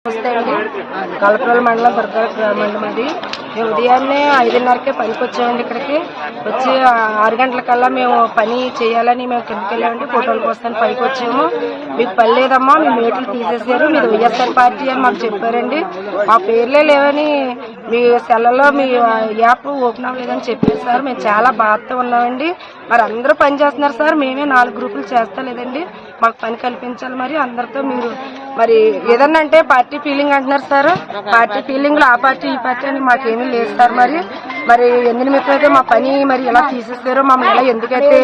నమస్తే అండి. కలపల మండలం దుర్గాల గ్రామం అది. మేము ఉదయాన్నే 5:30కే పనికి వచ్చామండి. ఇక్కడికి వచ్చి 6 గంటలకల్లా మేము పని చేయాలని మేము కిందకి వెళ్ళామండి. ఫోటోలు పోస్తాను పైకి వచ్చాము. మీకు పని లేదమ్మా, మీ మేట్లు తీసేసారు, మీది వైఎస్ఆర్ పార్టీ అని మాకు చెప్పారండి. మా పేర్లే లేవని మీ సెల్లలో మీ యాప్ ఓపెన్ అవ్వలేదని చెప్పారు సార్. మేము చాలా బాధతో ఉన్నామండి. మరి అందరూ పని చేస్తున్నారు సార్, మేమే 4 గ్రూపులు చేస్తలేదండి. మాకు పని కల్పించాలి. మరి అందరితో మీరు మరి ఏదన్నా అంటే పార్టీ ఫీలింగ్ అంటున్నారు సార్. పార్టీ ఫీలింగ్ లో ఆ పార్టీ ఈ పార్టీ అని మాకేమీ లేదు సార్. మరి ఎన్ని నిమిత్తం అయితే మా పని మరి ఎలా తీసేస్తారో, మమ్మల్ని ఎలా ఎందుకైతే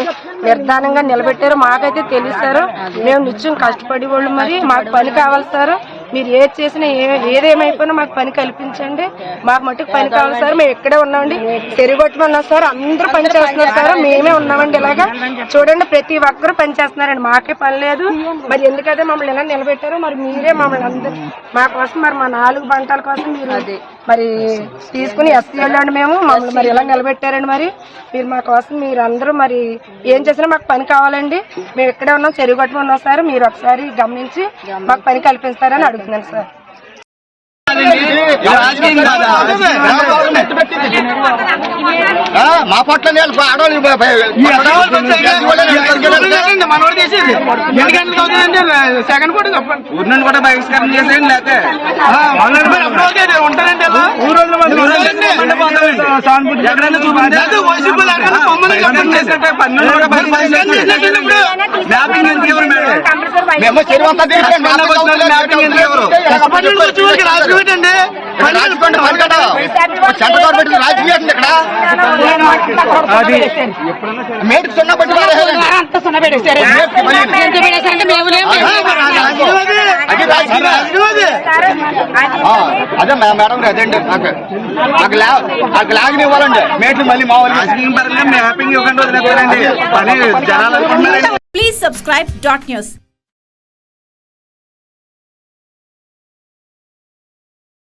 నిర్ధానంగా నిలబెట్టారో మాకైతే తెలియదు సార్. మేము నిత్యం కష్టపడి వాళ్ళు, మరి మాకు పని కావాలి సార్. మీరు ఏది చేసినా ఏదేమైపోయినా మాకు పని కల్పించండి. మాకు మట్టుకు పని కావాలి సార్. మేము ఇక్కడే ఉన్నామండి. తిరగొట్టమన్నాం సార్. అందరూ పని చేస్తున్నారు సార్, మేమే ఉన్నామండి. ఇలాగా చూడండి, ప్రతి ఒక్కరు పని చేస్తున్నారండి. మాకే పని లేదు. మరి ఎందుకైతే మమ్మల్ని ఎలా నిలబెట్టారో మరి మీరే మమ్మల్ని అందరూ మా కోసం మరి మా 4 గంటల కోసం మీరు మరి తీసుకుని ఎస్సీ వెళ్ళండి. మేము మమ్మల్ని మరి ఎలా నిలబెట్టారండి. మరి మీరు మా కోసం మీరు అందరూ మరి ఏం చేసినా మాకు పని కావాలండి. మేము ఇక్కడే ఉన్నాం, చెరుగొట్టమ ఉన్నాం సార్. మీరు ఒకసారి గమనించి మాకు పని కల్పిస్తారని అడుగుతున్నాను సార్. మా పట్ల మనోడు చేసేది సెకండ్ కూడా చెప్పండి. ఊరిని కూడా బహిష్కరణ చేసేయండి. లేకపోతే ఉంటారండి ఎక్కడైనా చూపించండి. మేటికి సున్నా పట్టి అదే మేడం అదేండి నాకు లాగిన ఇవ్వాలండి. మేట్లు మళ్ళీ మామూలు హ్యాపీగా ఇవ్వకండి. వదిలేకపోయారండి. పని జనాలు అనుకుంటున్నారండి. Please subscribe .news.